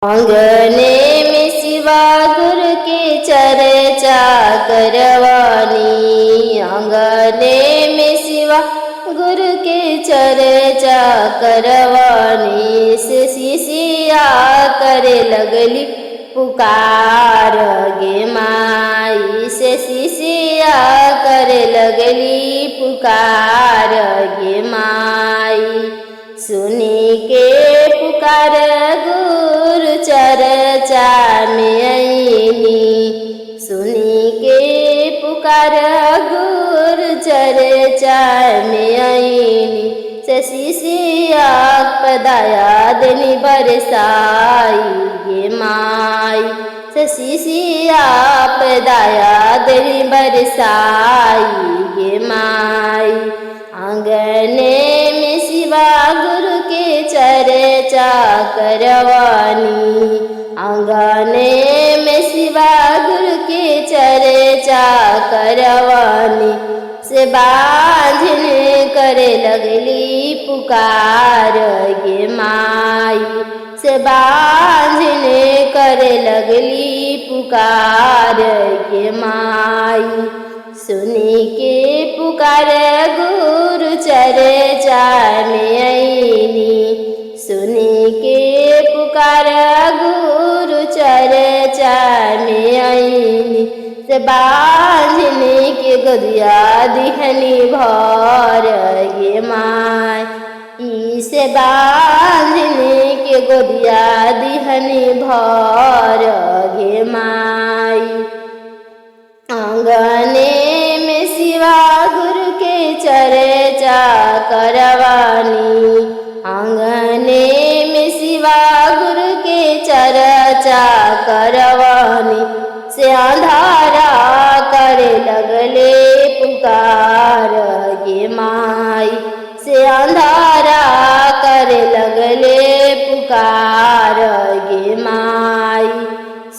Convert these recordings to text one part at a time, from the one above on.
आंगने में शिवा गुरु की चर्चा करवानी। आंगने में शिवा गुरु की चर्चा करवानी। से शिष्या करे लगली पुकार गे माई। से शिष्या करे लगली पुकार गे माई। सुनी के पुकार गुरु चर्चा में आईनी। सुनी के पुकार गुरु चर्चा में आईनी। से शिष्या पदाया देनी बरसाई गे माई। से शिष्या पदाया देनी बरसाई गे माई। आंगने में शिवा गुरु के चर्चा करवानी। आंगने में शिवा गुरु के चर्चा करवानी। से बांझन करे लगली पुकार गे माई। से बांझन करे लगली पुकार गे माई। सुनी के पुकार गुरु चर्चा में आईनी। सुनी के पुकार गुरु चर्चा में आईनी। से बांझने के गोदिया दिहनी भर गे माई। से बांझने के गोदिया दिहनी भर गे माई। आंगने में शिवा गुरु के चर्चा करवानी। आंगने में शिवा गुरु के चर्चा करवानी। से अंधारा करे लगले पुकार गे माई। से अंधारा करे लगले पुकार गे माई।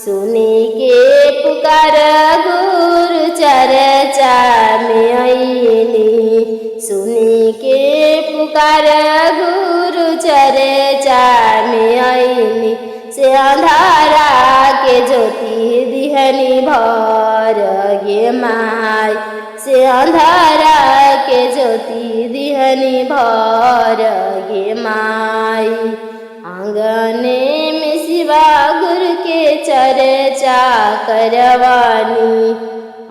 सुनी के पुकार गुरु चर्चा में आईनी। सुनी के पुकार गुरु चर्चा में आईनी। से अंधारा के ज्योति दिहनी भर गे माई। से अंधारा के ज्योति दिहनी भर गे माई। आंगने में शिवा गुरु के चर्चा करवानी।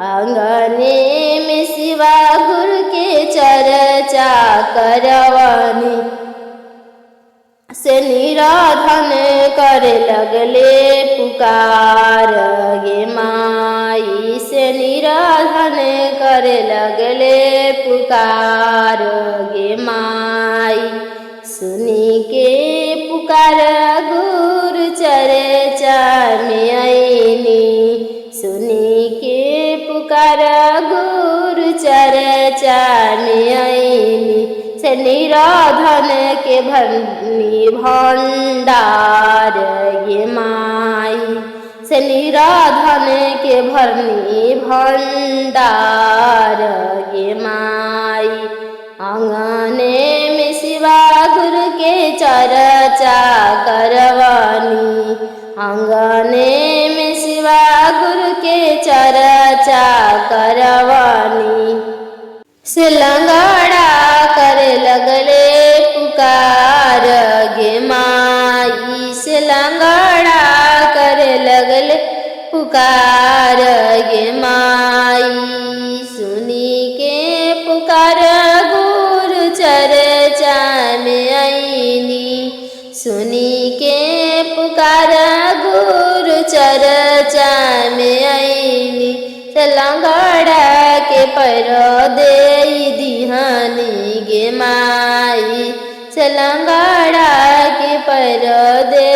आंगने में शिवा गुरु के चर्चा करवानी। से निराधन करे लगले पुकार गे माई। से निराधन करे लगले पुकार गे माई। सुनी के पुकार गुरु चर्चा में आईनी। सुनी के पुकार गुरु चर्चा में आईनी। से निराधन के भरनी भंडार गे माई। से निराधन के भरनी भंडार गे माई। आंगने में शिवा गुरु के चर्चा करवानी। आंगने में शिवा गुरु के चर्चा करवानी। से लंगड़ा करे लगले पुकार गे माई। से लंगड़ा करे लगले पुकार गे माई। सुनी के पुकार गुरु चर्चा में आईनी। सुनी के पुकार गुरु चर्चा में आईनी। से लंगड़ा के पैर दे दिहानी गे माई। से लंगड़ा के पैर दे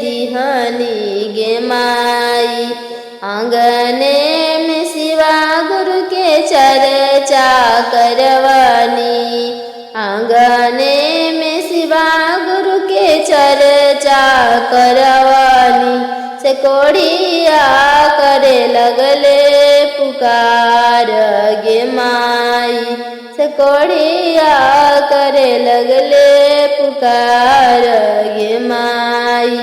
दिहानी गे माई। आंगने में शिवा गुरु के चर्चा करवानी। आंगने में शिवा गुरु के चर्चा करवानी। से कोढ़िया करे लगले पुकार गे माई। से कोढ़िया करे लगले पुकार गे माई।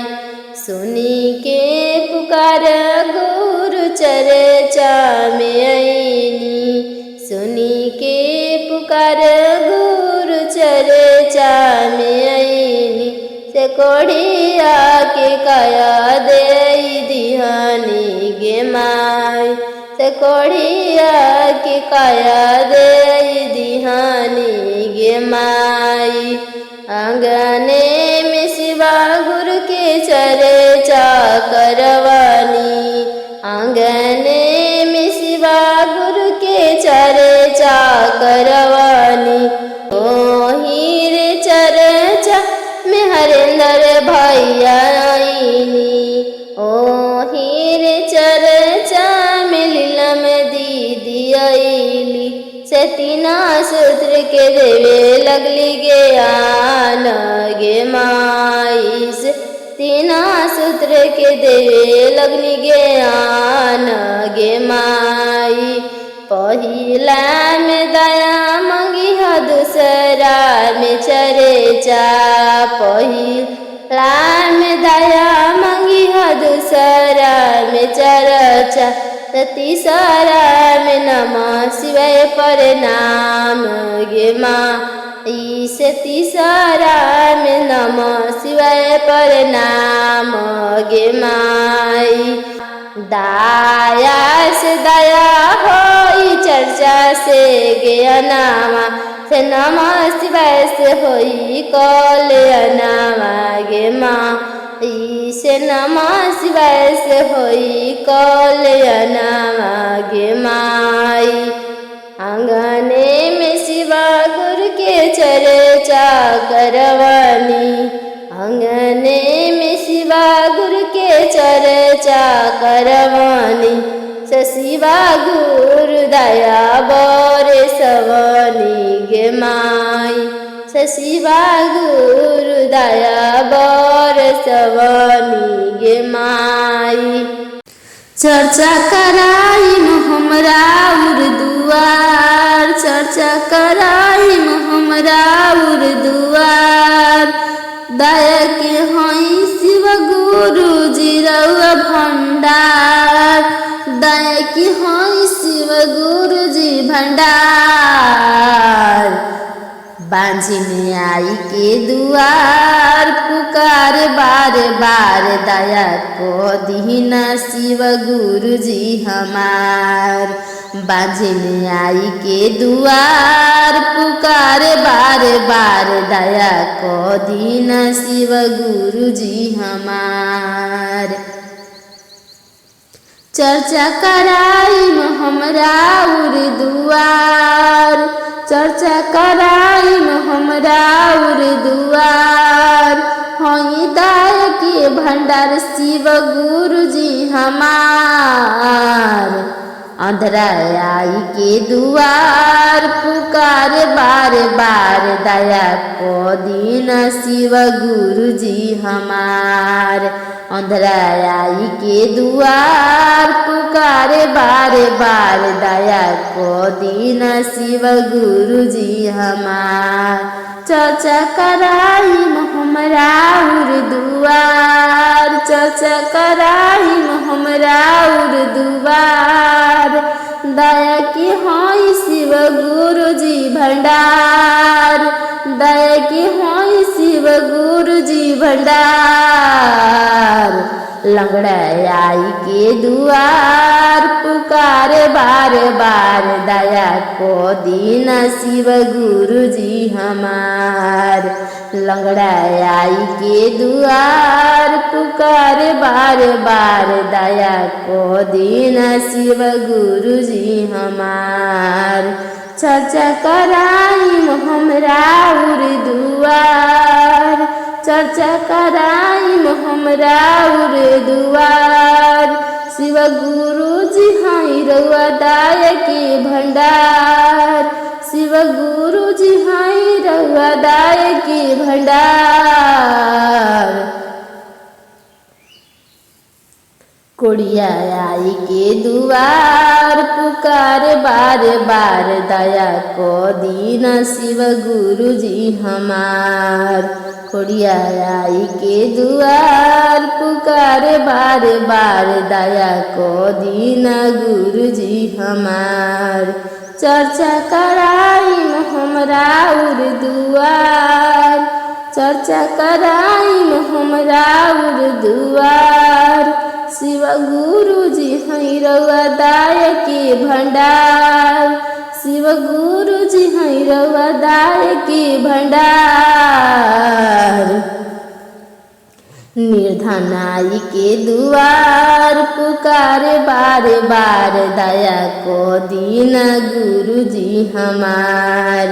सुन सुनी के पुकार गुरु चर्चा में आईनी। सुनी के पुकार गुरु चर्चा में आईनी। से कोढ़िया के काया दे दिहानी गे माई। से कोढ़िया के काया दे दिहानी गे माई। आंगने में शिवा गुरु के चर्चा करवानी। आंगने में शिवा गुरु के चर्चा करवानी। ओ हीरे चर्चा में हरेंद्र भैया आईनी। ओ हीरे चर्चा में लीलम दीदी आईली। से तीना सूत्र के देवे लगली गे आन गे माई। से तीना सूत्र के देवे लगली गे आन गे माई। पहिला में दया मंगी ह दूसरा में चर्चा। पहिला में दया मंगी ह दूसरा में चर्चा। तीसरा में नमः शिवाय प्रणाम गे माई। से तीसरा में नमः शिवाय प्रणाम गे माई। दाया से दया होई चर्चा से गे नामा। से नमः शिवाय से होई कल्याणमा गे माई। से नमः शिवाय से होई कल्याणमा गे माई। आंगने में शिवा गुरु के चर्चा करवानी। आंगने में शिवा गुरु के चर्चा करवानी। से शिवा गुरु दया बरे सवनी गे माई। से शिवा गुरु दया बरे सवनी गे माई। चर्चा कराई हमरा दुआर। चर्चा कराई हमरा दुआर। दया के हई शिव गुरु जी रउआ भंडार। दया के हई शिव गुरु जी भंडार। बांझिन आई के दुआर पुकार बार बार। दया को दीना शिव गुरु जी हमार। बांझिन आई के दुआर पुकार बार बार। दया को दीना शिव गुरु जी हमार। चर्चा कराई हमरा दुआर। चर्चा कराई हमरा दुआर। हई दया के भंडार शिव गुरु जी हमार। अंधरा आई के दुआर पुकार बार बार। दया को दीना शिव गुरु जी हमार। अंधरा आई के दुआर पुकार बार बार। दया को दीना शिव गुरु जी हमार। चर्चा कराई हमरा दुआर। चर्चा कराई हमरा दुआर। दया के हई शिव गुरु जी भंडार। दया के हई शिव गुरु जी भंडार। लंगड़ा आई के दुआर पुकार बार बार। दया को दीना शिव गुरु जी हमार। लंगड़ा आई के दुआर पुकार बार बार। दया को दीना शिव गुरु जी हमार। चर्चा कराई हमरा दुआर। चर्चा कराई हमरा दुआर। शिव गुरु जी हई रउआ दया के भंडार। शिव गुरु जी हई रउआ दया के भंडार। कोड़िया आई के दुआर पुकार बार बार। दया को दीना शिव गुरु जी हमार। खोड़िया आई के दुआर पुकारे बार बार दया को दीना गुरुजी हमार। चर्चा कराई हमरा उर दुआर, चर्चा कराई हमरा उर दुआर। शिव गुरुजी हैं रउआ दाय के भंडार, शिव गुरुजी हैं रउआ दाय के भंडार। निर्धन आई के दुआर पुकारे बार बार दया को दीना गुरुजी हमार।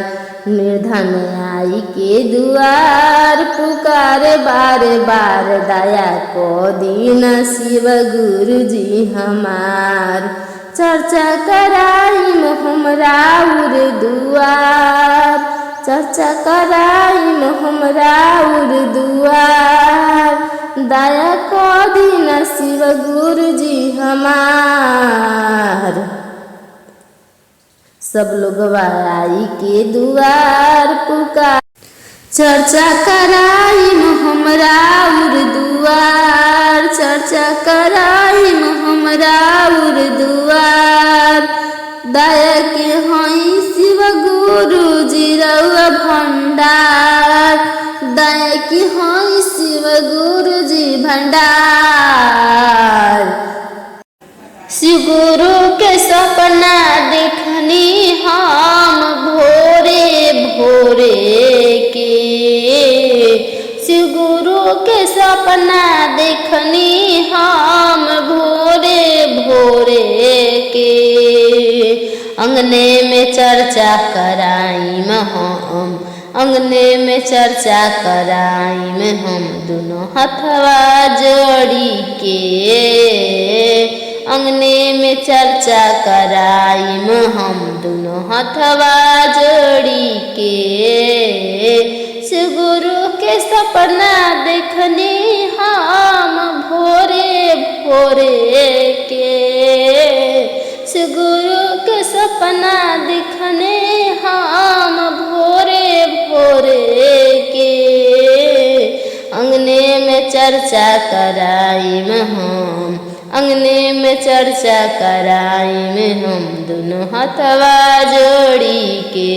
निर्धन आई के दुआर पुकारे बार बार दया को दीना शिव गुरुजी हमार। चर्चा कराई हमरा उर दुआर, चर्चा कराई हमरा उर दुआर। दया को दीना शिव गुरुजी हमार। सब लोग आई के दुआर पुकार, चर्चा कराई हमरा उर दुआर, चर्चा कराई हमरा उर दुआर। दया के हैं शिव गुरुजी रउआ भंडार, दया के हैं शिव गुरुजी भंडार। शिव गुरु के सपना देखनी हम भोरे भोरे के, शिव गुरु के सपना देखनी हम भोरे भोरे के। अंगने में चर्चा कराई हम, अंगने में चर्चा कराई में हम दोनों हथवा जोड़ी के। अंगने में चर्चा कराई में हम दोनों हथवा जोड़ी के। शिव गुरु के सपना देखने हम भोरे भोरे के, शिव गुरु के सपना देखने हम भोरे भोरे के। अंगने में चर्चा कराई में हम, अंगने में चर्चा कराई में हम दोनों हथवा जोड़ी के।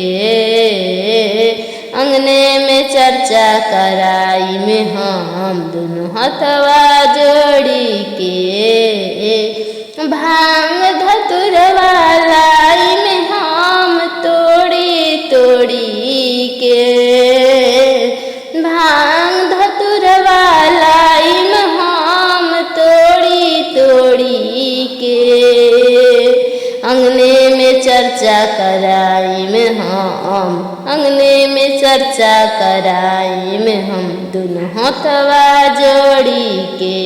अंगने में चर्चा कराई में हम दोनों हथवा जोड़ी के। भांग धतुरवा लाई में हम तोड़ी तोड़ी के, भांग धतुरवा लाई में हम तोड़ी तोड़ी के। अंगने में चर्चा कराई में हम, अंगने में चर्चा कराई में हम दोनों हथवा जोड़ी के।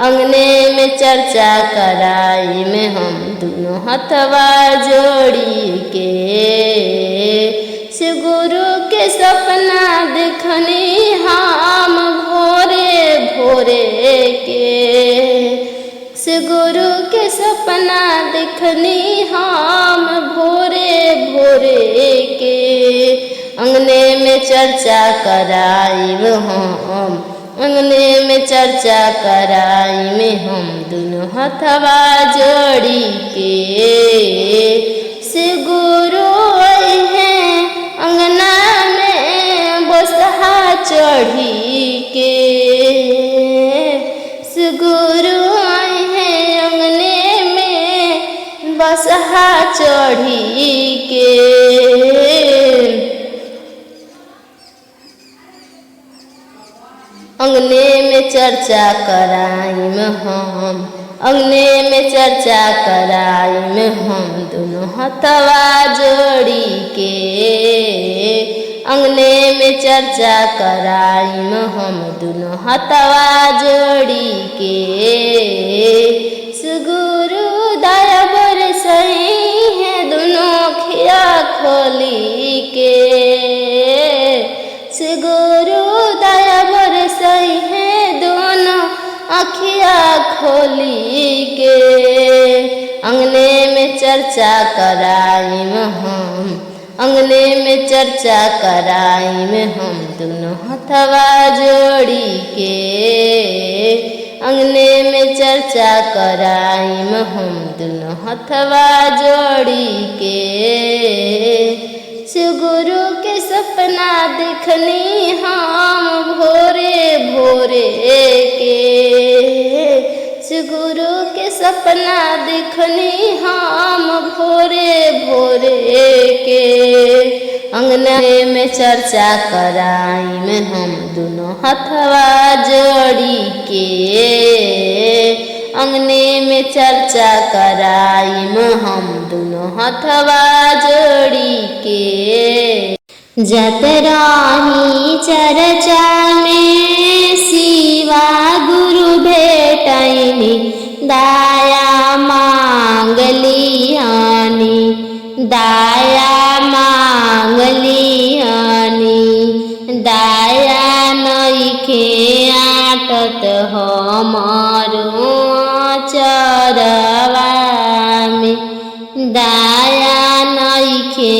अंगने में चर्चा कराई में हम दोनों हथवा जोड़ी के। शिव गुरु के सपना देखनी हम भोरे भोरे के, शिव गुरु के सपना देखनी हम भोरे भोरे के। अंगने में चर्चा कराई में हम, अंगने में चर्चा कराई में हम दोनों हथवा जोड़ी के। शिव गुरु हैं अंगना में बसहा चढ़ी के, शिव गुरु हैं अंगने में बसहा चढ़ी के। अंगने में चर्चा कराई में हम, अंगने में चर्चा कराई में हम दोनों हथवा जोड़ी के। अंगने में चर्चा कराई में हम दोनों हथवा जोड़ी के। सुगुरु दया बरसई है दोनों खिया खोली के। सुगुरु दया बरसई है दोनों अखिया खोली के। अंगने में चर्चा कराई में हम, अंगने में चर्चा कराई में हम दोनों हथवा जोड़ी के। अंगने में चर्चा कराई में हम दोनों हथवा जोड़ी के। शिव गुरु के सपना देखनी हम भोरे भोरे के। शिव गुरु के सपना देखनी हम भोरे भोरे के। अंगने में चर्चा कराई में हम दोनों हथवा जोड़ी के। अंगने में चर्चा कराई में हम दोनों हथवा जोड़ी के। जत राही चर्चा में शिवा गुरु भेटैनी दाया मांगली हानि। दाया मांगली हानि दाया नइखे आटत हमारो चरवा में। दाया नइखे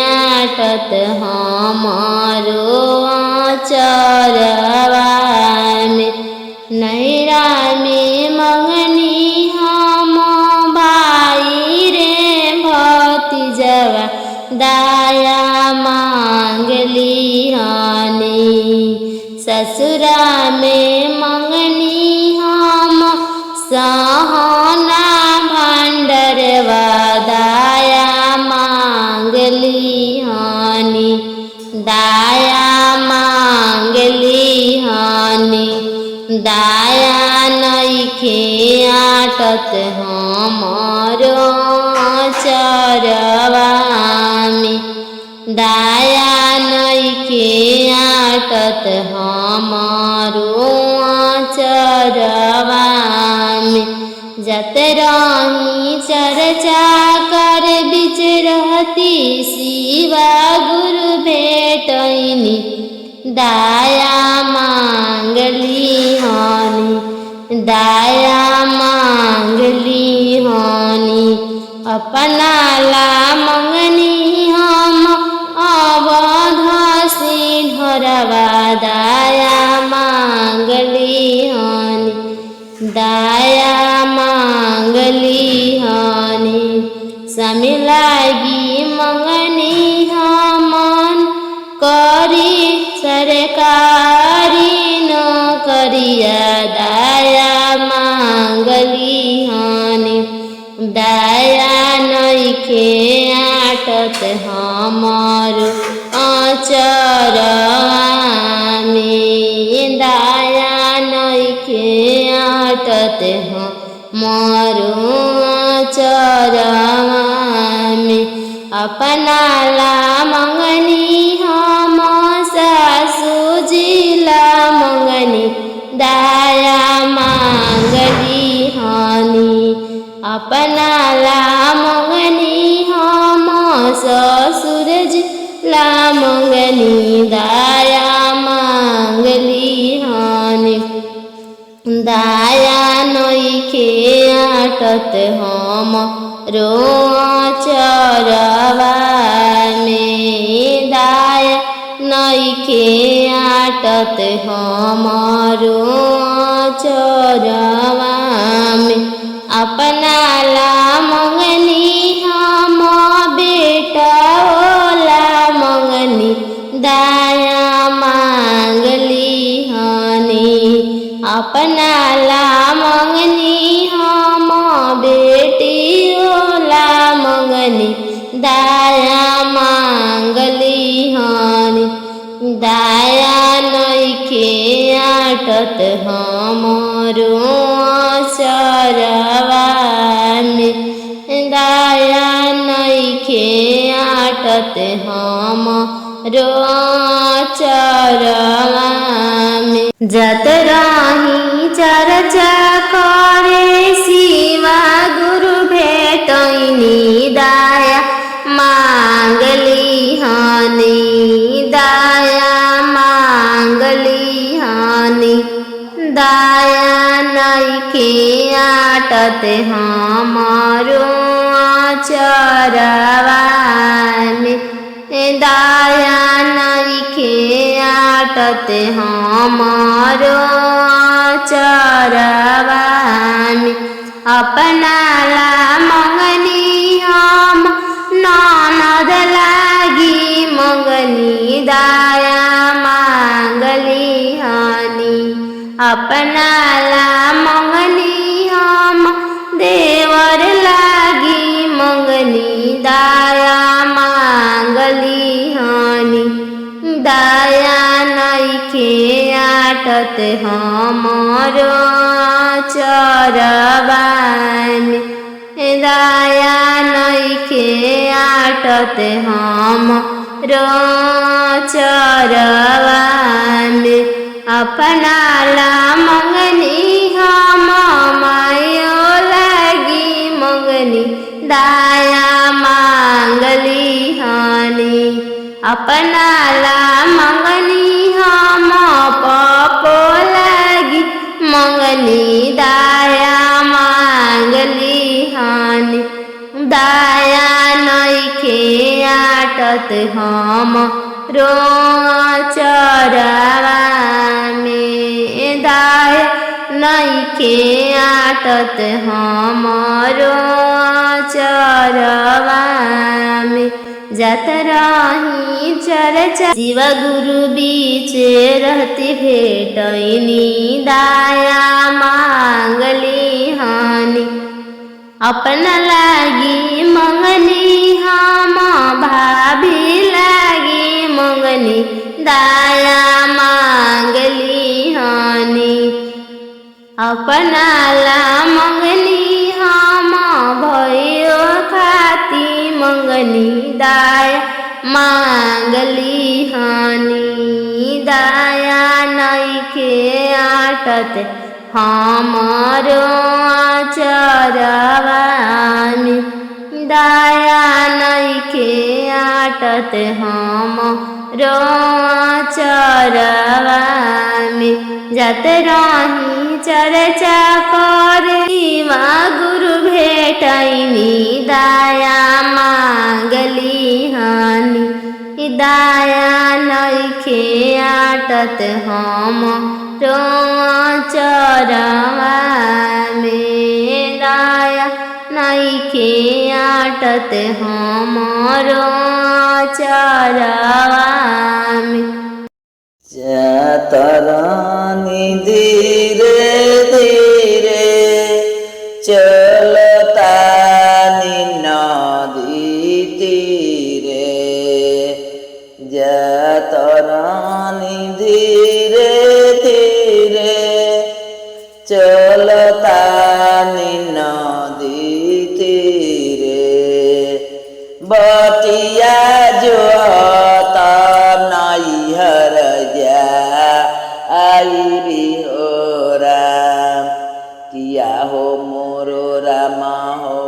आटत हमारो चरवा में। नैरा में मंगनी हम भाई रे भतीजवा दाया मांगली हानि। ससुरा में मंगनी हम सहना भंडरवा दाया मांगली हानि। दाया मांगली हानि दाया नइखे आटत हमारो चरवा में। दाया नइखे आटत हमारो चरवा में। जत राही चर्चा कर बिच रहती शिवा गुरु भेटैनी दाया मांगली हानि। दाया मांगली हानि अपना ला मंगनी हम अवध सिंहरवा दाया मांगली हानि। दाया मांगली हानि समिलागी मंगनी हमन करी सरकारी नौकरिया दाया मांगली हानि। दाया नइखे आटत हमारो चरवा में। दाया नइखे आटत हमारो चरवा में। अपना ला मंगनी हम सासू जी ला मंगनी दाया मांगली हानि। अपना ला मंगनी हम ससुर जी ला मंगनी दाया मांगली हानि। दाया नइखे आटत हमारो चरवा में। दाया नइखे आटत हमारो चरवा में। अपना ला मंगनी हम बेटा ला मंगनी दाया मांगली हानि। अपना ला मंगनी हम बेटी ला मंगनी दाया मांगली हानि। दाया नइखे आटत हमारो चरवा में। दाया नइखे आटत हमारो चरवा में। जत राही चर्चा करे शिवा गुरु भेटैनी दाया मांगली हानि। दाया मांगली हानि दाया नइखे आटत हमारो चरवा में। दाया नइखे आटत हमारो चरवा में अपना ला मंगनी हम ननद लागी मंगनी दाया मांगली हनी अपना ला मंगनी हम देवर लागी मंगनी दाया मांगली हनी दाया नइखे आटत हमारो चरवा में दाया नइखे आटत हमारो चरवा में अपना ला मंगनी हम मायो लागी मंगनी दाया मांगली हनी अपना ला मंगनी हम पपो लागी मंगनी दाया मांगली हनी दाया नइखे आटत हमारो चरवा में दाया नइखे आटत हमारो चरवा में जात रही चर्चा शिव गुरु बीच रहती भेटैनी दाया मांगली हनी अपना लागी मंगनी हम भाभी लागी मंगनी दाया मांगली हनी अपना ला मंगनी हम भयो खाती मंगनी दाया मांगली हनी दाया नइखे आटत हमारो चरवा में दाया नइखे आटत हमारो चरवा में जात रही चर्चा करे शिव गुरु भेटैनी दाया मांगली हनी दाया नइखे आटत हमारो चरवा में दाया नइखे आटत हमारो चरवा में जात रानी धीरे धीरे चलता नदी तीरे जात रानी धीरे धीरे चलता नदी तीरे बटिया जो हर जा आई भी हो राम किया हो मोरो रामा हो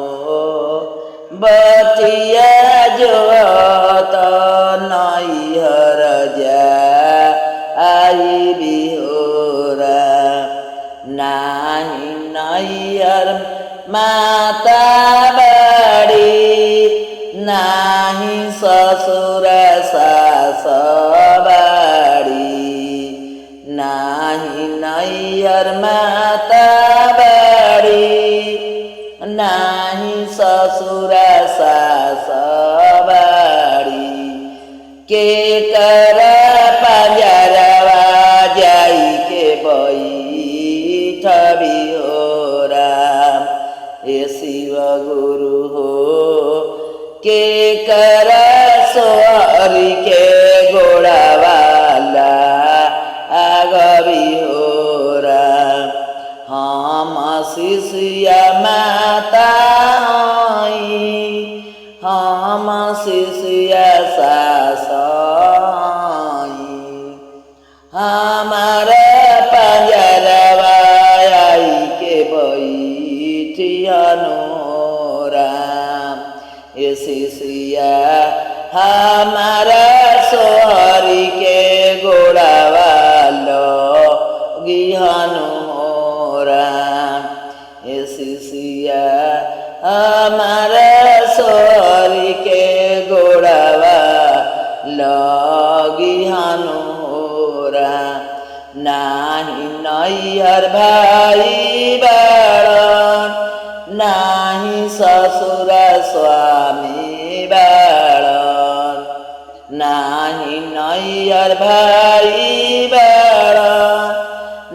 बटिया जो तो नई हर जा आई भी हो राम नाही नैयर माता बड़ी नाही ससुर सास नाही नैयर माता बड़ी नाही ससुर सास बड़ी के कर पंजरवा जाई के बैठबी हो राम ए शिव गुरु हो के कर सोहरी के गोड़ावाला आगबी हो राम हम शिष्या माता हम शिष्या सास हमारा पंजरवा आई के बैठियनु राम ए शिष्या हमारा सोहरी के गोड़ावालो गिहनु राम ए शिष्या हमारा सोहरी के गोड़ावा नैहर भाई बाड़न, नाही ससुर स्वामी बाड़न, नाही नैहर भाई बाड़न,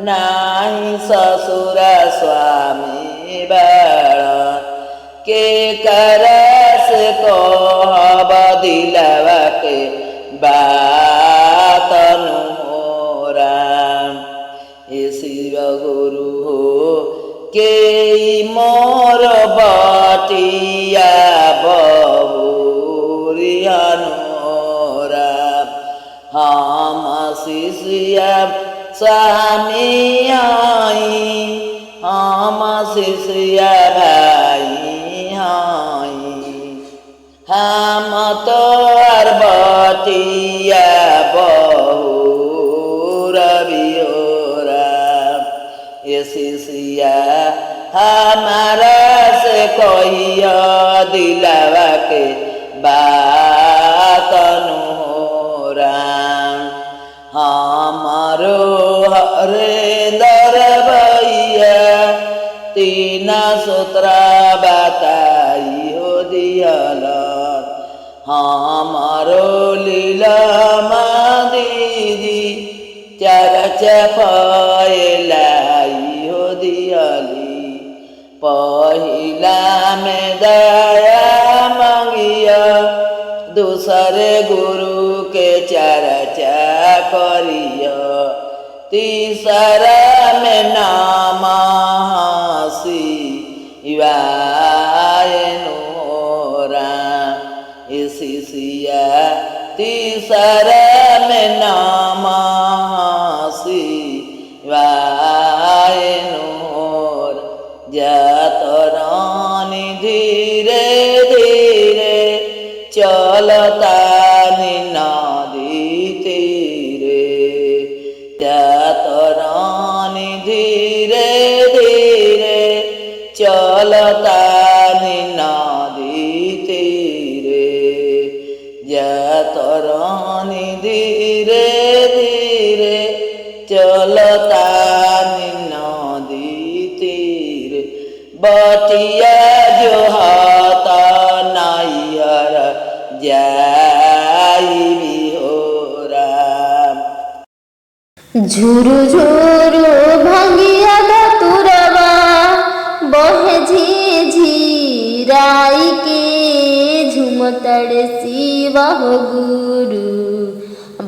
नाही ससुर स्वामी बाड़न। के करस कहब दिलवा के बात मोरा, हे शिव गुरु हो के मोर बटिया बहुरिया नोरा। हम शिष्य स्वामी आई, हम शिष्य भाई आई, हम तो बटिया बहुर बियोरा। ये शिष्या हमारा से कहिया दिलवा के बात नोरा। हमारो हरेंदर भैया तीन सूत्र बताई हो दियल, हमारो लीलामा दीदी चार चपलाई हो दियली। पहिला में दया मांगिया, दूसरे गुरु के चर्चा करिया, तीसरा में नाम शिवाय नोरा। शिष्या तीसरा में नाम शिवाय नोर। जात रानी धीरे धीरे चलता नदी तीरे, जात रानी धीरे धीरे चलता नदी तीरे, जात रानी धीरे धीरे चलता नदी तीरे। बटिया जो हाथा नैहर जाई बिहोरा। झुरु झुरु भंगिया धतुरवा बहे झिझिराई के, झुमतड़ शिव गुरु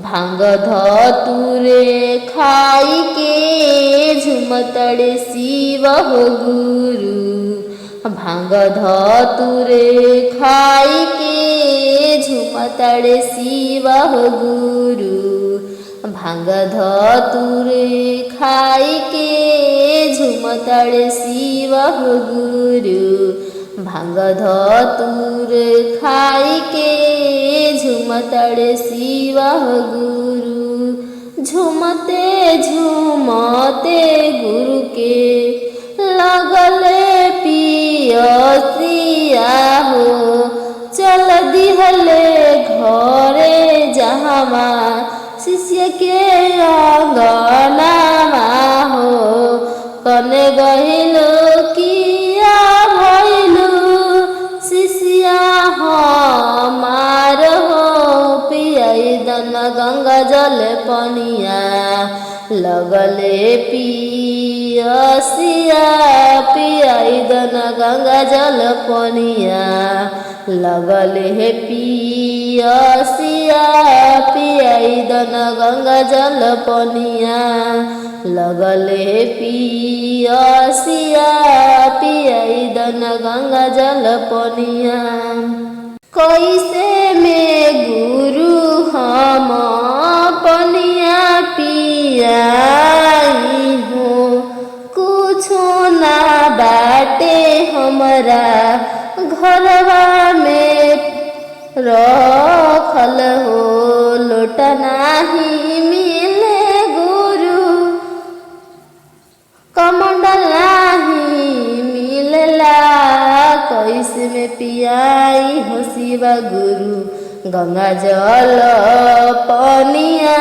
भांग धतुरे खाई के, झुमतड़ शिव गुरु भांग धतुरे खाई के, झुमतड़ शिव गुरु भांग धतुरे खाई के, झुमतड़ शिव गुरु भांग धतुरे खाई के, झुमतड़ शिव गुरु। झुमते झुमते गुरु के लगले पियसिया हो, चल दिहले घरे जहवा शिष्य के अंगनामा हो। कने गहिलो किया भइलु शिष्या हमार हो, पियाई दन गंगा जल पनिया लगले पियसिया, पियाई दन गंगा जल पनिया लगले पियसिया, पियाई दन गंगा जल पनिया लगले पियसिया, पियाई दन गंगा जल पनिया। कैसे में गुरु हम पनिया पियाई हो, कुछो ना बाटे हमरा घरवा में रखल हो, लोटा नाही मिले गुरु कमंडल नाही मिलला, कैसे में पियाई हो शिव गुरु गंगा जल पनिया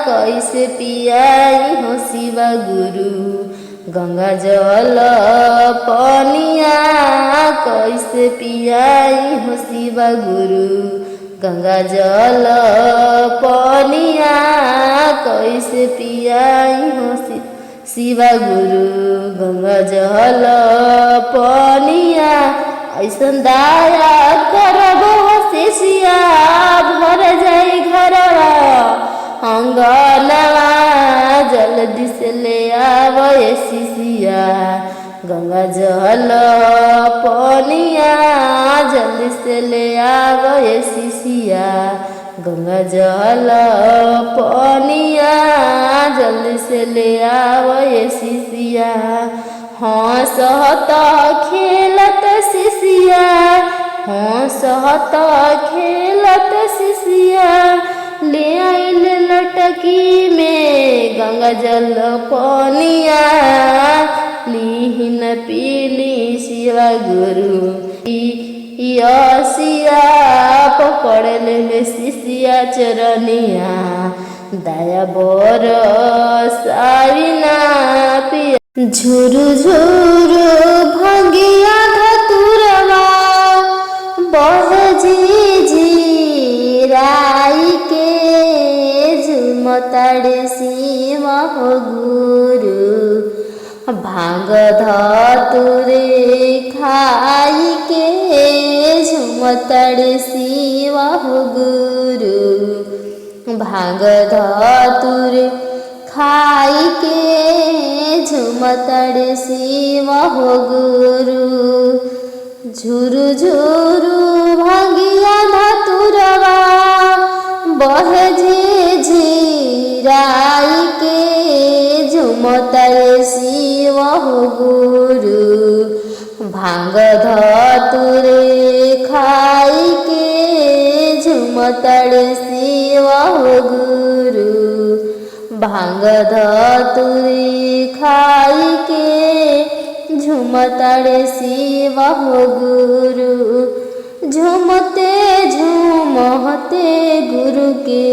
कैसे पियाई हो शिव गुरु। गंगा जल पनिया कैसे पियाई हो शिव गुरु। गंगा जल पनिया कैसे पियाई हो शिव गुरु। गंगा जल पनिया ऐसन दाया करबो शिष्या भर जाई घरवा अंगनवा जल्दी से ले आवए शिष्या। गंगा जल पनिया जल्दी से ले आवए शिष्या। गंगा जल पनिया जल्दी से ले आवए शिष्या। हंसत खेलत शिष्या हंसत खेलत शिष्या ले आइल लटकी में गंगा जल पनिया लीहिन पीली शिव गुरु। यसिया पकड़ ले शिष्या चरनिया दया बर साविना पिया। झुरु झुरु भंगिया धतुरवा बह झिझिराई के झुमताड़े शिव गुरु। भांग धतुरे खाई के झुमताड़े शिव गुरु। भांग धतुरे खाई के झुमताड़े शिव गुरु। झुरु झुरु भांगिया धतुरवा बह झिझिराई के झुमताड़े शिव गुरु। भांग धतुरे खाई के झुमताड़े शिव गुरु। भांग धतुरे खाई के झुमताड़े शिव गुरु। झुमते झुमते गुरु के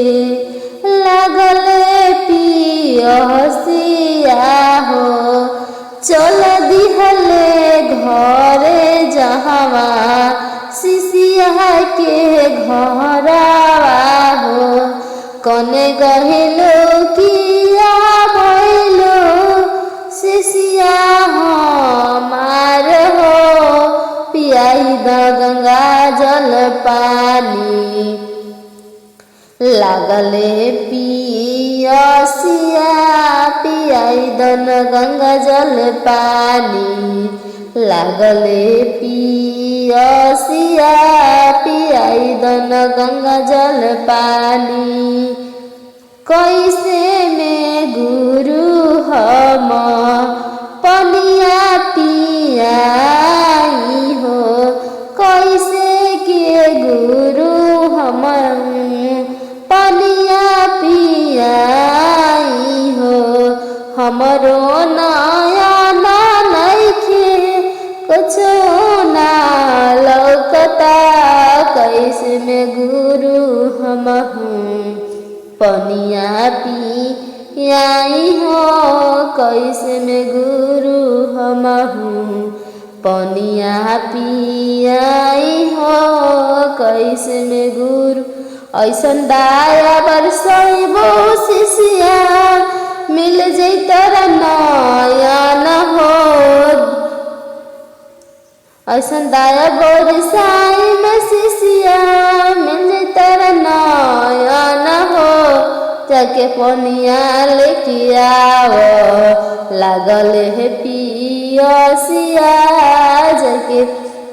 लागले पियसिया हो। चल दिहले घरे जहवा शिष्या के घरवा हो। कने गहिलो किया भइलो शिष्या हमार हो। पियाई द गंगा जल पानी लागले पियसिया पियाई दन गंगा जल पानी लागले पियसिया पियाई दन गंगा जल पानी। कैसे में गुरु हम पनिया पियाई हो। कैसे के गुरु हम पनिया पियाई हो। हमरो नया नइखे कुछो ना लौकता। कैसे में गुरु हम पनिया पियाई हो। कैसे में गुरु हम पनिया पियाई हो। कैसे में गुरु ऐसन दाया बरसइबो शिष्या मिल जैतर नयन हो। ऐसन दाया बरसाई में शिष्या मिल जैतर नयन हो। जाके पनिया लेके आओ लागल है पियसिया। जाके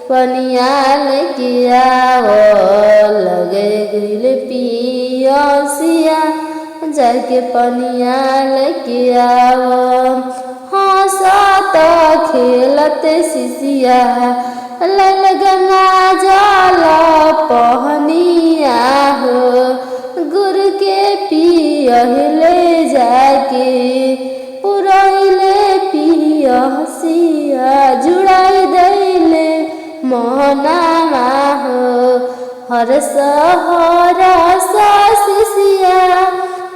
पनिया लेके आओ लगे गइल पियसिया। जाके पनिया लेके आओ। हंसत खेलत शिष्या लल गंगा जल पहनिया हो। गुरु के पियले जाके पुरैले पियसिया जुड़ाई दैले मोहनामा हो। हरस हरस शिष्या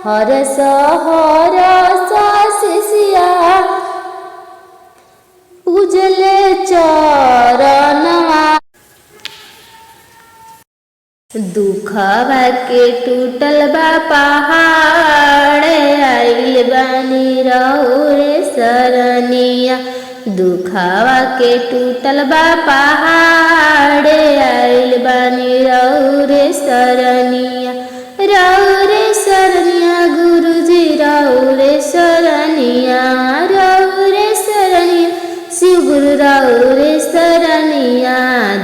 हरस हरस शिष्या पूजले चरणवा दुखवा के टूटल बा पहाड़ आइल बानी रउरे सरनिया दुखवा के टूटल बा पहाड़ आइल बानी रउरे सरनिया गुरुजी रउरे सरनिया शिव गुरु रउरे सरनिया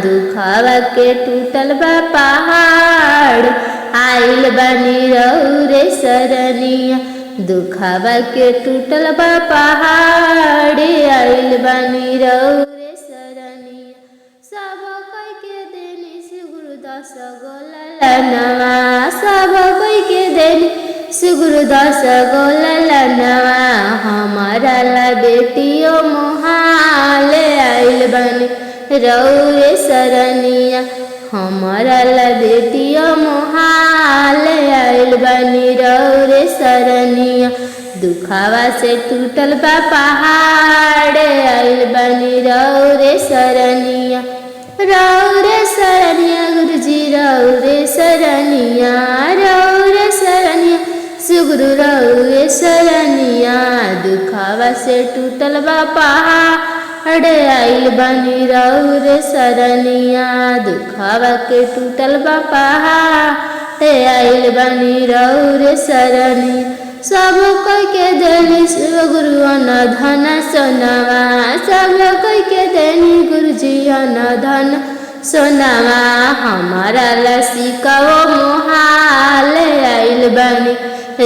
दुखवा के टूटल बा पहाड़ आइल बानी रउरे सरनिया दुखवा के टूटल बा पहाड़ आइल बानी रउरे सरनिया सब कोई के देनी शिव गुरु 10 गो ललनवा सब कोई के देनी शिव गुरु 10 गो ललनवा हमारा ला बेटियों मोहाल आइल बानी रउरे सरनिया हमारा ला बेटियों मोहाल आइल बानी रउरे सरनिया दुखवा से टूटल बा पहाड़ आइल बानी रउरे सरनिया गुरुजी रउरे सरनिया शिव गुरु रउरे सरनिया दुखवा से टूटल बा पहाड़ आइल बानी रउरे सरनिया दुखवा के टूटल बा पहाड़ आइल बानी रउरे सरनिया सब कोई के देनी शिव गुरु अन्न धन सोनावा सब कोई के देनी गुरुजी अन्न धन सोनावा हमारा लसिकाओ मोहाल आइल बानी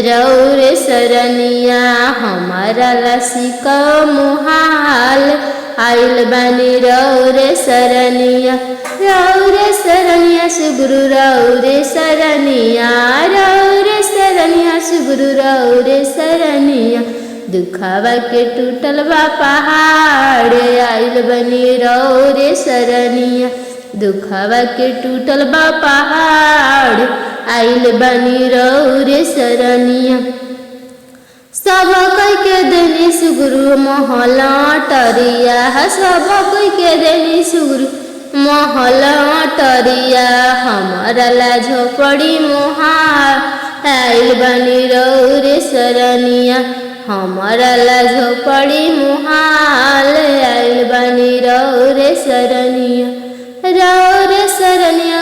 रउरे सरनिया हमारा लसिकाओ मोहाल आइल बानी रउरे सरनिया शिव गुरु रउरे सरनिया शिव गुरु रउरे सरनिया दुखवा के टूटल बा पहाड़ आइल बानी रउरे सरनिया दुखवा के टूटल बा पहाड़ आइल बानी रउरे सरनिया सब कोई के देनी शिव गुरु महला टरिया सब कोई के देनी शिव गुरु महला टरिया हमारा ला झोपड़ी मोहाल आइल बानी रउरे सरनिया हमारा ला झोपड़ी मोहाल आइल बानी रउरे सरनिया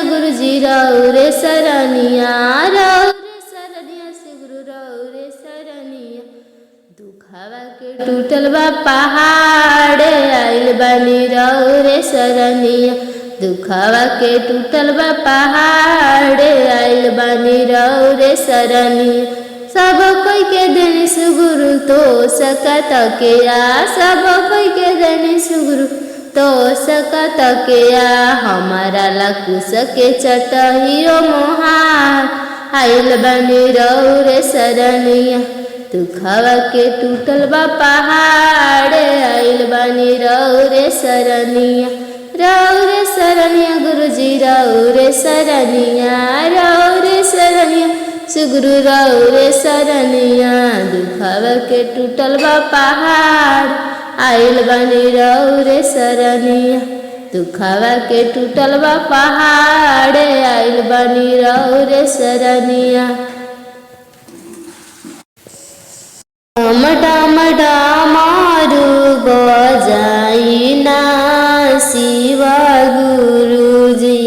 गुरुजी रउरे सरनिया शिव गुरु रउरे सरनिया दुखवा के टूटल बा पहाड़ आइल बानी रउरे सरनिया दुखवा के टूटल बा पहाड़ आइल बानी रउरे सरनिया सब कोई के देनी शिव गुरु तो सकत के सब कोई के देनी शिव गुरु तो सकत के हमारा लकुस के चटहियो मोहाल आइल बानी रउरे सरनिया दुखवा के टूटल बा पहाड़ आइल बानी रउरे सरनिया गुरुजी रउरे सरनिया शिव गुरु रउरे सरनिया दुखवा के टूटल बा पहाड़ आइल बानी रउरे सरनिया दुखवा के टूटल बा पहाड़ आइल बानी रउरे सरनिया डम डमारू बजाई ना शिव गुरुजी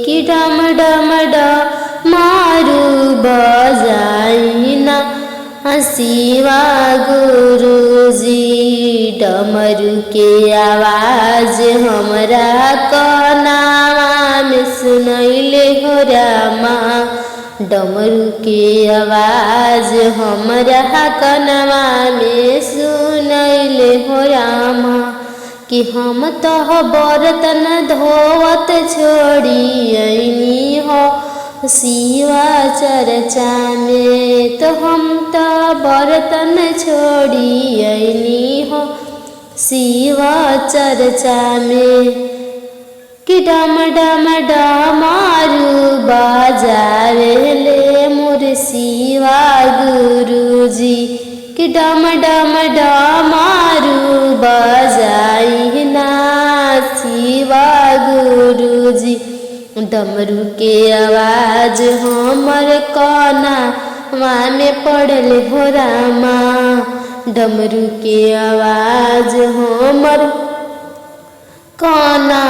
की डम डमारू बजाई ना शिव गुरुजी डमरू के आवाज हमरा कनावा में सुनैले हो रामा डमरू के आवाज हमरा कनवा में सुनैले हो रामा कि हम तो बर्तन धोवत छोड़ी अइनी हो शिवा चर्चा में तो हम तो बर्तन छोड़ी अइनी हो शिवा चर्चा में कि डम डम डमरू बजावेले मोर शिवा गुरुजी कि डम डम डमरू बजाई ना शिवा गुरुजी। डमरू के आवाज हमर काना में पड़ल हो रामा। डमरू के आवाज हमर काना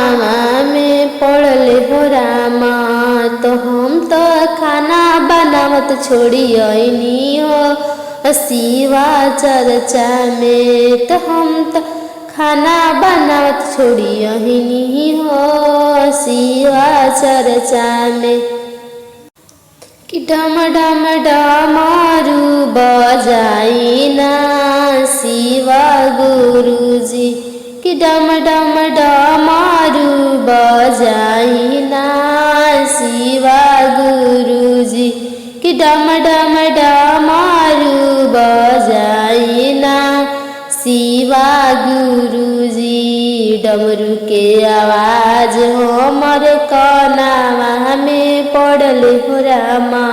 में पड़ल हो रामा। तो हम तो खाना बनावत छोड़ी आईनी हो शिवा चर्चा में। तो हम तो खाना बनावत छोड़ी आईनी हो शिवा चर्चा में। कि डम डम डमरू बजाई ना शिवा गुरुजी कि डम डम डमरू बजाई ना शिवा गुरुजी कि डम डम डमरू बजाई ना शिवा गुरुजी। डमरू के आवाज हमर काना में पड़ल हो रामा।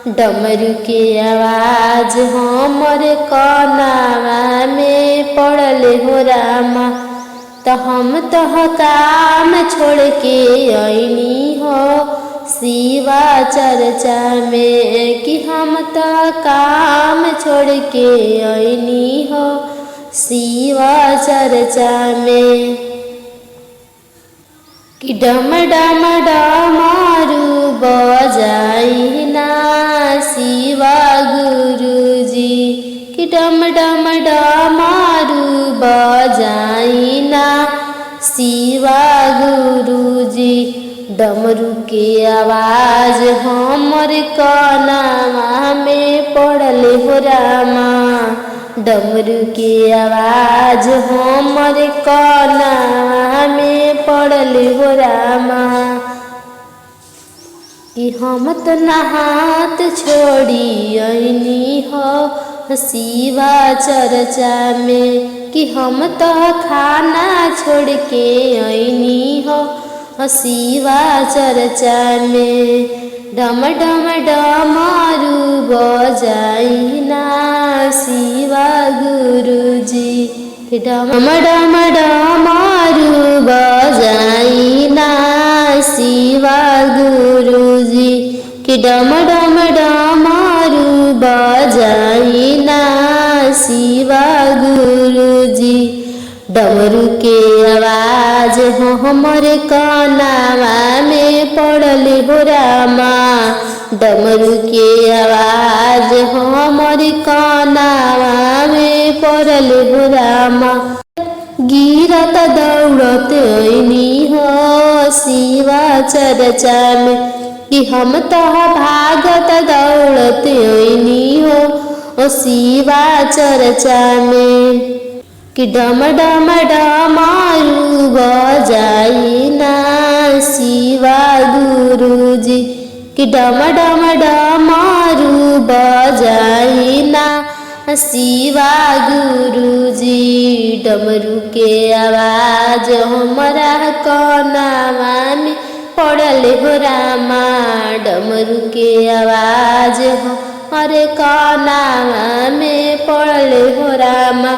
डमरू के आवाज हमर काना में पड़ल हो रामा। तो हम तह काम छोड़ के आईनी हो शिवा चर्चा में कि हम तो काम छोड़ के आईनी हो शिवा चर्चा में। कि डम डम डमरू बजाई ना शिवा गुरुजी कि डम डम डमरू बजाई ना शिवा गुरुजी। डमरू के आवाज हमर काना में पड़ल हो रामा। डमरू के आवाज हमर काना में पड़ल हो रामा। कि हम तो नहात छोड़ी आईनी हो शिवा चर्चा में कि हम तो खाना छोड़ के आईनी हो शिवा चर्चा में। डम डम डमरू बजाई ना शिवा गुरुजी कि डम डम डमरू बजाई ना शिवा गुरुजी कि डम डम डमरू बजाई ना शिवा गुरुजी। डमरू के आवाज हमर काना में पड़ल हो रामा। डमरू के आवाज हमर काना में पड़ल हो रामा। गिरत दौड़त आईनी हो शिवा चर्चा में कि हम तो भागत दौड़त आईनी हो शिवा चर्चा में। कि डम डम डमरू बजाई ना शिवा गुरुजी कि डम डम डमरू बजाई ना शिवा गुरुजी। डमरू के आवाज हमरा काना में पड़ल हो रामा। डमरू के आवाज हमारे काना में पड़ल हो रामा।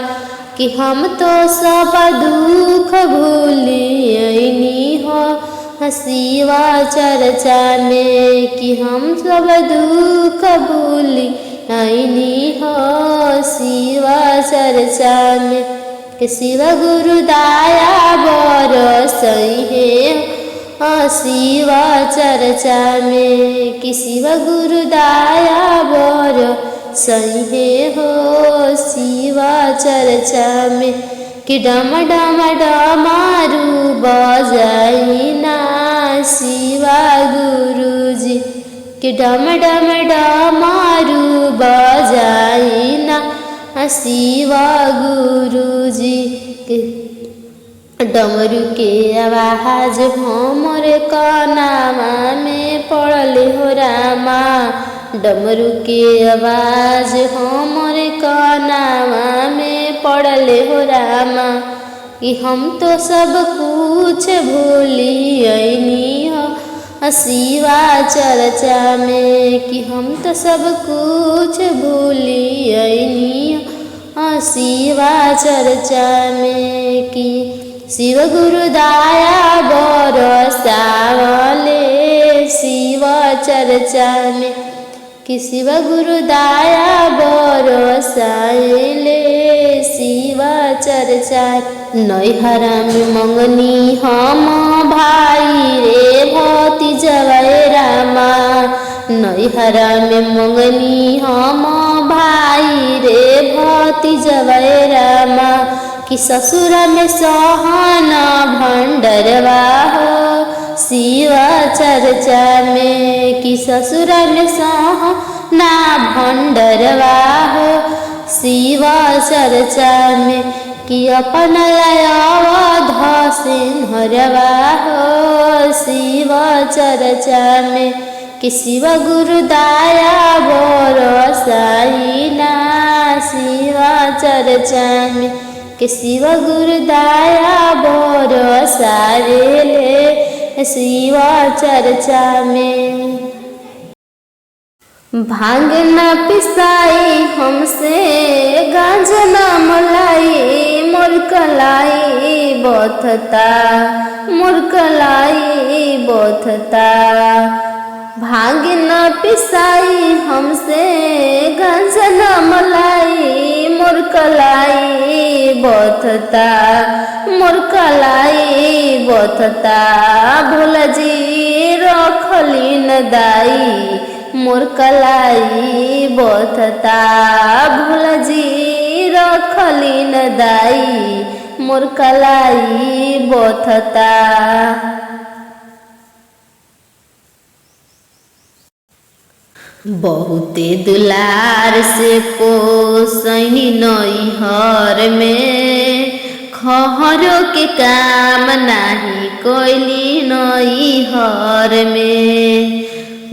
कि हम तो सब दुख भूली आईनी हो शिवा चर्चा में कि हम सब दुख भूली आईनी हो शिवा चर्चा में। कि शिव गुरु दया बरसई है शिवा चर्चा में कि शिव गुरु दया बरसई है हो शिवा चर्चा में। कि डम डम डमरू बजाई ना शिवा गुरुजी कि डम डम डमरू बजाई ना शिवा गुरुजी। डमरू के आवाज हमर काना में पड़ल हो रामा। डमरू के आवाज हमर काना में पड़ल हो रामा। कि हम तो सब कुछ भूलियनी हो शिवा चर्चा में, कि हम तो सब कुछ भूलियनी हो शिवा चर्चा में, कि शिव गुरु दाया बरसावले शिव चर्चा में, कि शिव गुरु दाया बरसाइले शिव चर्चा। नैहरा में मंगनी हम भाई रे भतीजवा रामा, नैहरा में मंगनी हम भाई रे भतीजवा रामा, कि ससुर में सोहन भंडरवा हो शिव चर्चा में, कि ससुर में सोहना भंडरवा हो शिव चर्चा में, कि अपन अवध सिंहरवा हो शिव चर्चा में, कि शिव गुरु दाया बरसाइना शिव चर्चा में, कि शिव गुरु दाया बरसाइले शिव चर्चा में। भांग न पिसाई हमसे गांजा न मलाई, मोर कलाई बथता मोर कलाई बथता। भांग न पिसाई हमसे गांजा न मलाई, मोर कलाई बथता मोर कलाई बथता। भोला जी रखली न दाई मोर कलाई बथता, भोला जी रखली न दाई मोर कलाई बथता। बहुते दुलार से पोसैनी नैहर में, खहरो के काम नाही कोइली नैहर में।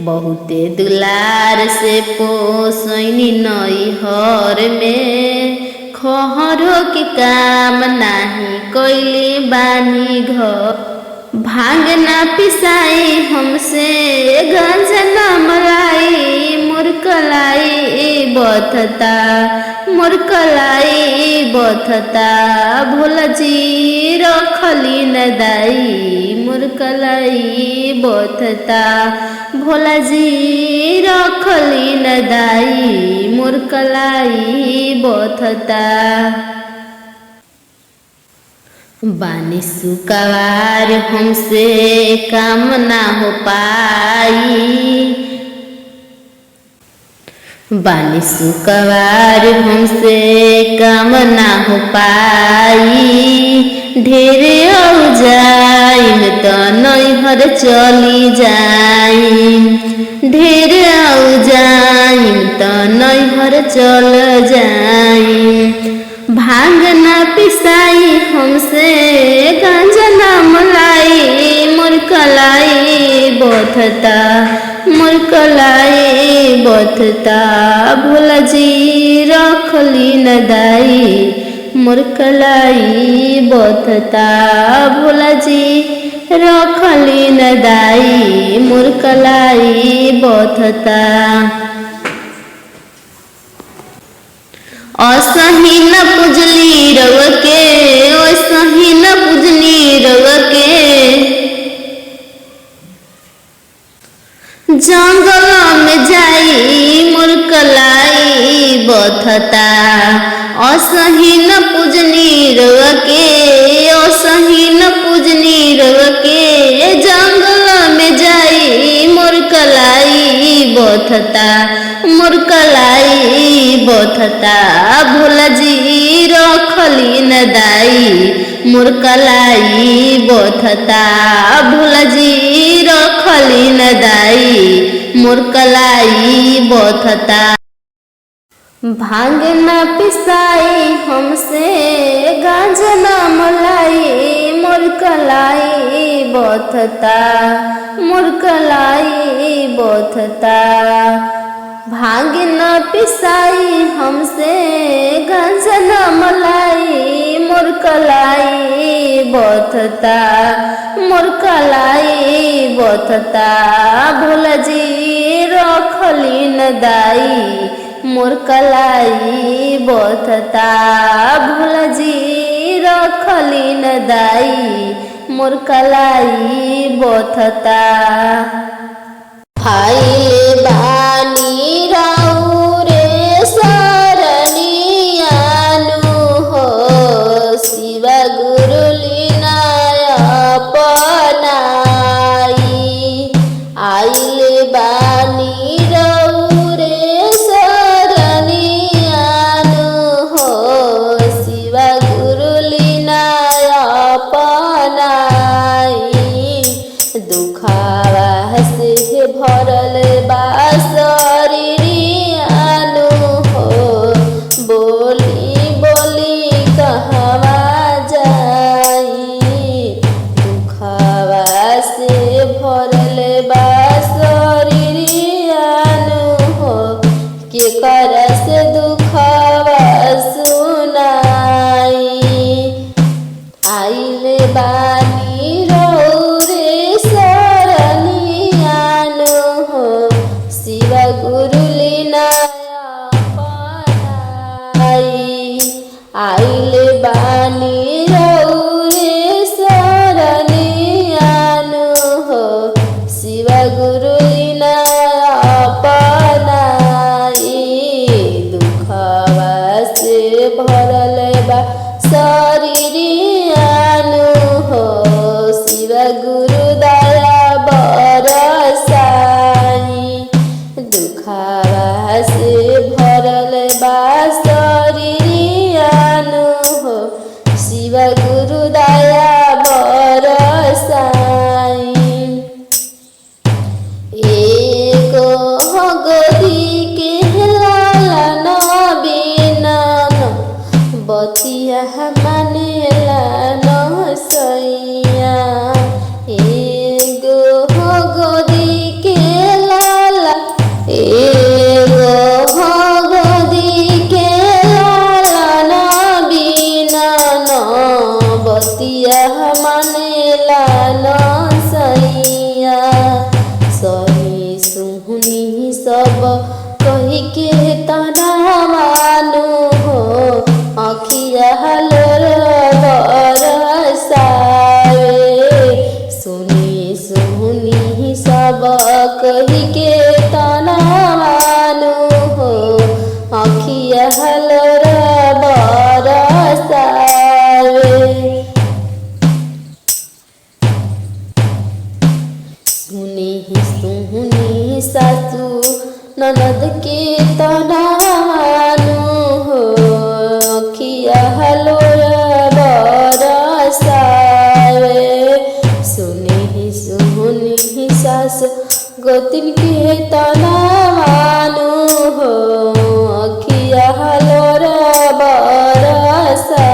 बहुते दुलार से पोसैनी नैहर में, खहरो के काम नाही कोइली बानी घर। भांग न पिसाई हमसे गांजा न मलाई, मोर कलाई बथता मोर कलाई बथता। भोला जी रखली न दाई मोर कलाई बथता, भोला जी रखली न दाई मोर कलाई बथता। बानी सुकवार हमसे काम ना हो पाई, बानी सुकवार हमसे काम ना हो पाई। ढेर औजाइम त नैहर चली जाइम, ढेर औजाइम त नैहर चल जाइम। भांग न पिसाई हमसे गांजा न मलाई, मोर कलाई बथता मोर कलाई बथता। भोला जी रखली न दाई मोर कलाई बथता, भोला जी रखली न दाई मोर कलाई बथता। असही न पुजली रव के, असही न पुजली रव के। जंगल में जाई मोर कलाई बथता, असही न पुजनी रव के, असही न पुजनी रव के। जंगल में जाई मोर कलाई बथता मोर कलाई बथता। भोला जी रखली न दाई मोर कलाई बथता, भोला जी रखली न दाई मोर कलाई बथता। भांग न पिसाई हमसे गांजा न मलाई, मोर कलाई बथता मोर कलाई बथता। भांग न पिसाई हमसे गांजा न मलाई, मोर कलाई बथता, मोर कलाई बथता, भोला जी रखली न दाई, मोर कलाई बथता, भोला जी रखली न दाई, मोर कलाई बथता। आइले बानी राउरे सरनियानु हो, शिव गुरु लीनाय अपनाई। आइले बानी राउरे सरनियानु हो, शिव गुरु लीनाय अपनाई। दुखावा से भरल बा शरीरियानु हो, बोली बोली कहवा जाई। दुखावा से भरल बा शरीरियानु हो, के कर से दुखावा सुनाई। आइले बानी रौरे सरनियानु हो, शिव गुरु लीनाय अपनाई। आइले बानी रौरे सरनियानु हो, शिव गुरु लीनाय अपनाई। दुखवा से भरल बा शरीरियानु हो, शिव गुरु दया बरसाई। दुखावा से भरल बा शरीरियानु हो, शिव गुरु दया बरसाई। एको गोदी के लालन बिना बतिया मानेला न सैया। एगो गोदी के लाला, एगो गोदी के लालन बिना न बतिया मानेला न सैया। सही सुहनी सब कही के तना मानु हो, आखिया हलोर बरसावे। सुनी सुनी सब कही के तना मानु हो, आखिया हलोर बरसावे। सुनी सुनी सासू ननद के तना मानु हो, अखिया हलोर बरसावे। सुनी सुनी सास गोतिन के तना मानु हो, अखिया हलोर बरसावे।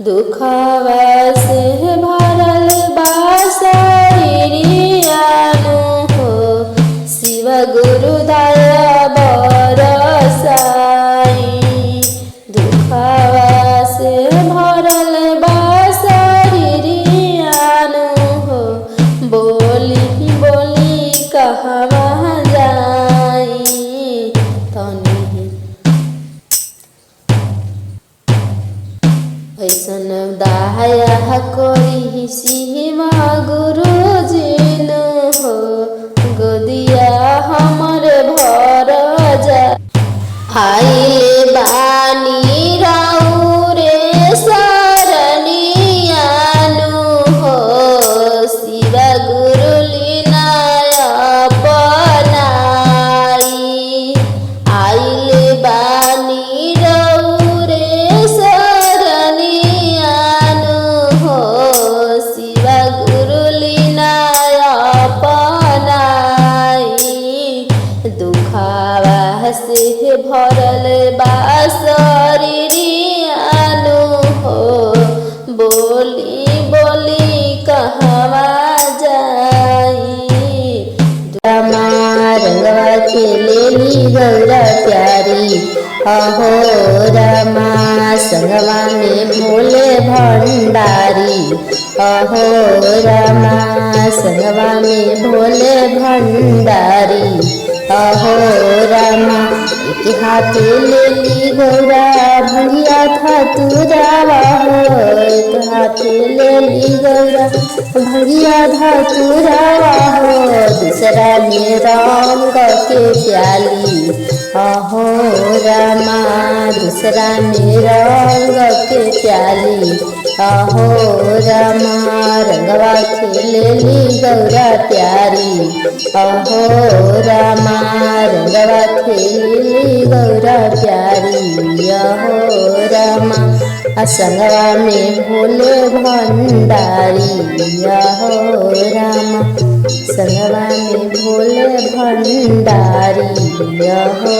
दुखावा से भरल बा शरीरियानु हो, शिव गुरु दया बरसाई। दुखावा से भरल बा शरीरियानु हो, बोली बोली कहवा जाई। तनी ऐसन दाया करी शिव गुरु जिनु हो, गोदिया हमर भर जा। आइले बानी राउरे सरनियानु हो, शिव गुरु लीनाय अपनाई। आइले बानी राउरे सरनियानु हो, शिव गुरु लीनाय अपनाई। दुखावा से भरल बा शरीरियानु हो, बोली बोली कहवा जाई। रंगवा खेलेली गौरा प्यारी, अहो रमा संगवा में भोले भंडारी अहो रामा संगवा में भोले भंडारी अहो रामा एक हाथ ले ली गौरा भंगिया धतुरावा हो एक हाथ ले ली गौरा भंगिया धतुरावा हो दूसरा में रंग के प्याली अहो रामा दूसरा में रंग के प्याली अहो रामा रंगवा खेलेली गौरा प्यारी अहो रामा रंगवा खेलेली गौरा प्यारी अहो रामा संगवा में भोले भंडारी अहो रामा संगवा में भोले भंडारी अहो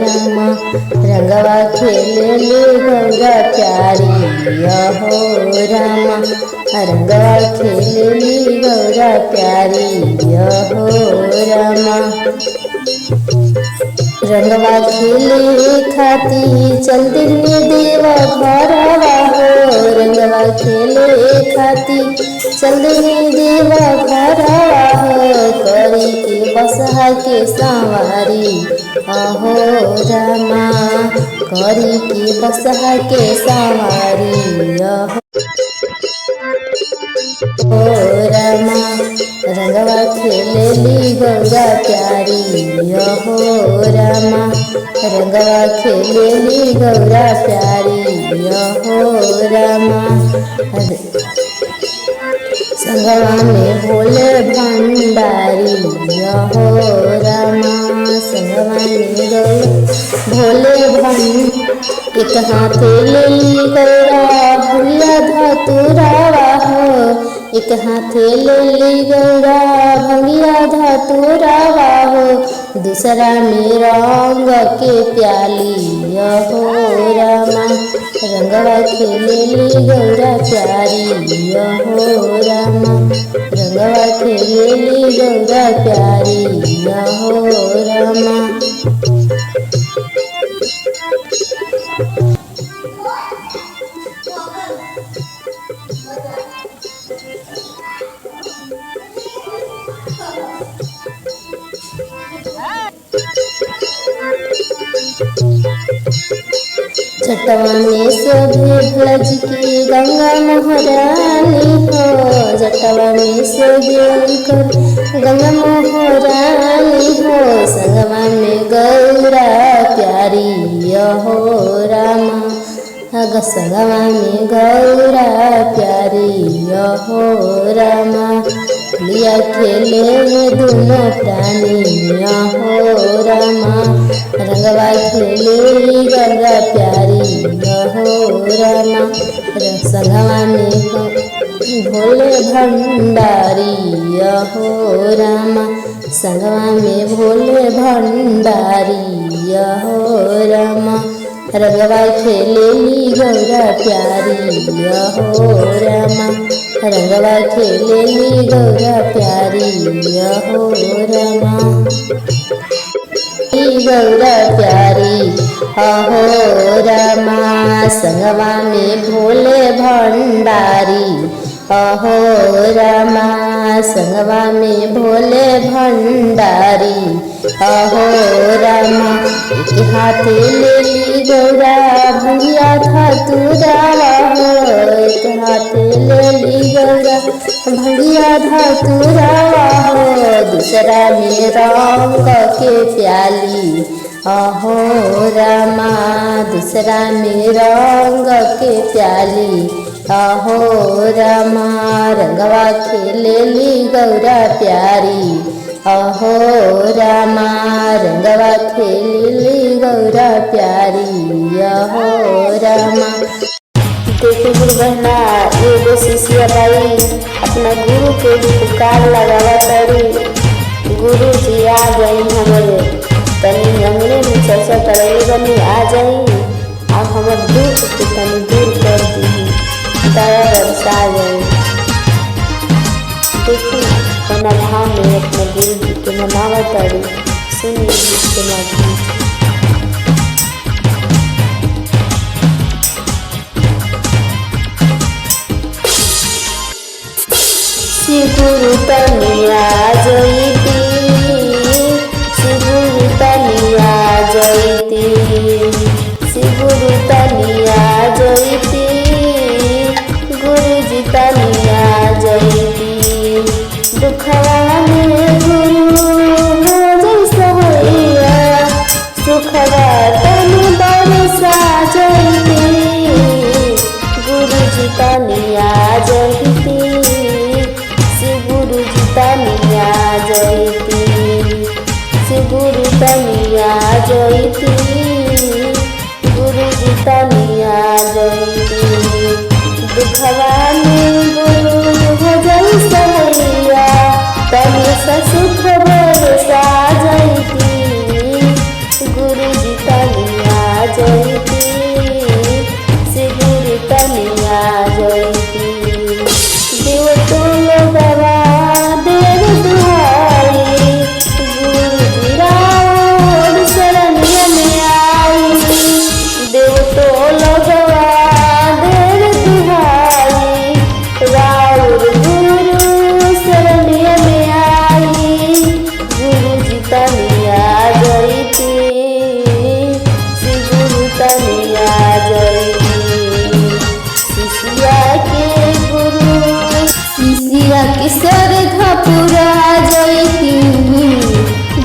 रामा रंगवा खेलेली गौरा प्यारी अहो रामा रंगवा खेलेली गौरा प्यारी अहो रामा रंगवा खेले खाती चल दिल देव घरवा हो रंगवा खेले खाती चल दिल देव घरवा हो करी के बसहा के सवारी अहो रामा करी के बसहा के सवारी अहो रामा रंगवा खेलेली गौरा प्यारी अहो रामा रंगवा खेलेली गौरा प्यारी अहो रामा संगवा में भोले भंडारी अहो रामा संगवा में भोले एक हाथ ले ली गौरा भूलिया धतुरावा हो एक हाथ ले ली गौरा भंगिया धतुरावा हो दूसरा में रंग के प्याली अहो रामा रंगवा खेलेली गौरा प्यारी अहो रामा रंगवा खेलेली गौरा प्यारी अहो रामा जटवा में शोभे ब्रज की गंगा महारानी हो जटवा में शोभे गंगा महारानी हो संगवा में गौरा प्यारी अहो रामा संगवा में गौरा प्यारी अहो रामा लिया खेले दोनों प्राणी अहो रामा रंगवा खेले गौरा प्यारी अहो रामा संगवा में भोले भंडारी अहो रामा संगवा में भोले भंडारी अहो रामा रंगवा खेलेली गौरा प्यारी अहो रामा रंगवा खेलेली गौरा प्यारी अहो रामा गौरा प्यारी अहो रामा संगवा में भोले भंडारी अहो रामा संगवा में भोले भंडारी अहो रामा एक हाथ ले ली गौरा भंगिया धतुरावा हो एक हाथ ले ली गौरा भंगिया धतुरावा हो दूसरा में रंग के प्याली अहो रामा दूसरा में रंग के प्याली अहो रामा रंगवा खेलेली गौरा प्यारी अहो रामा रंगवा खेलेली गौरा प्यारी अहो रामा। देखो गुरु बहना एगो शिष्या बाई अपना गुरु के भी पुकार लगावा करी गुरु जी आ गई हमारे तनी हमने भी चर्चा करेली बनी आ जाई अब हमार दुख के तनी दूर कर दी दया बरसा जाए। देखो अपना भाव में अपने गुरु जी के मनावा करी सुन लीजिए के माध्यम श्री गुरु तनिया जयती, श्री गुरु तनिया जयती, श्री गुरु तनिया जयती, गुरुजी तनिया जयती। दुखवा में गुरु हो जैसा भैया, सुखवा तनि बरसा जयती, गुरुजी तनिया जयती, श्री गुरुजी तनिया जयती, श्री गुरु तनिया जयती, गुरुजी तनिया जयती। दुखवा में गुरु हो जैसा भैया, तनि सा सुख बरसा जयती, गुरुजी तनिया जयती, श्री गुरु तनिया जयती। देव तुल गवा देव दुहाई, गुरुजी राउर शरणिया में आई, देव तुल गवा देव दुहाई, राउर गुरु शरणिया में आई, गुरुजी तनिया जयती, श्री गुरु तनिया जयती। शिष्या के गुरु शिष्या के श्रद्धा पूरा जयती,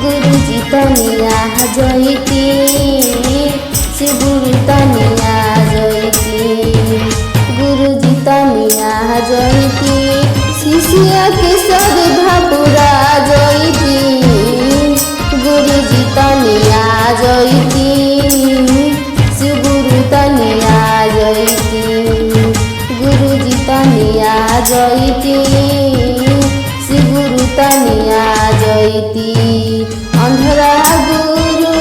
गुरुजी तनिया जयती, श्री गुरु तनिया जयती, गुरुजी तनिया जयती। शिष्या के श्रद्धा पूरा जयती, गुरुजी तनिया जयती, श्री गुरु तनिया जयती, गुरुजी तनिया जयती, श्री गुरु तनिया जयती। अंधरा गुरु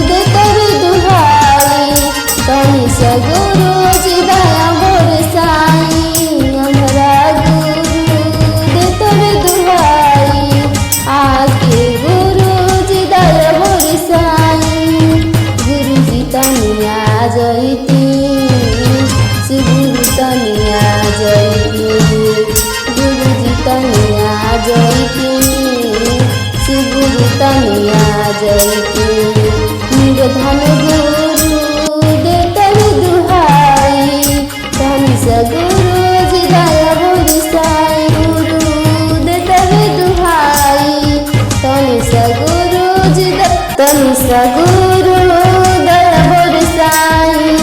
देकर दुहाई, तनि सा गुरुजी दया बरसाई, अंधरा गुरु देकर दुहाई, आके गुरुजी दया बरसाई, गुरुजी तनिया जयती, श्री गुरु तनिया जयती, गुरुजी तनिया जयती, श्री गुरु तनिया जयती। निर्धन गुरु देकर दुहाई, तनि सा गुरुजी दया बरसाई, गुरु देकर दुहाई, तनि सा गुरुजी तनि सा गुरु दया बरसाई,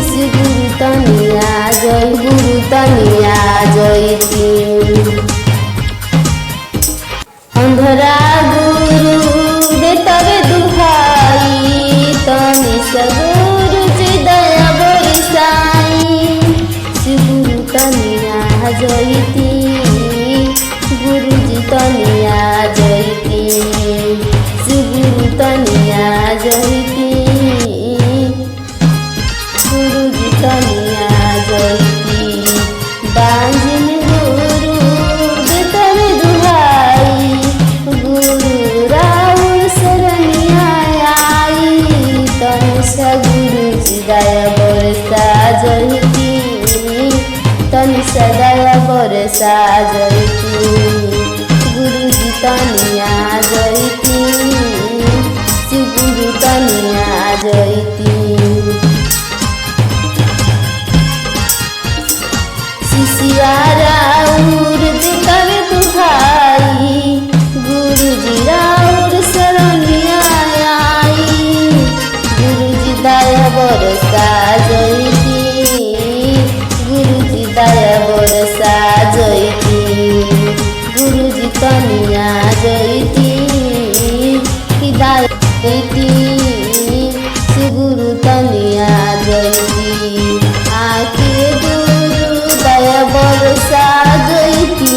श्री गुरु तनिया जय गुरु तनिया जयती। अंधरा गुरु देकर दुहाई, तनि सा गुरुजी दया बरसाई, श्री गुरु तनिया जयती, गुरुजी तनिया जयती, श्री गुरु तनिया जयती, गुरुजी तनिया जयती। बांझिन गुरु देकर दुहाई, गुरु राउर शरणिया आई, तनि सा गुरुजी दया बरसा जयती, तनि सा दया बरसा जयती, गुरुजी तनिया जयती, श्री गुरु तनिया जयती। शिष्या राउर देकर दुहाई, गुरुजी राउर शरणिया आई, गुरुजी दया बरसा जयती, गुरुजी दया बरसा जयती, गुरुजी तनिया जयती, दया जयती, श्री गुरु तनिया जयती। आके गुरु दया बरसा जयती,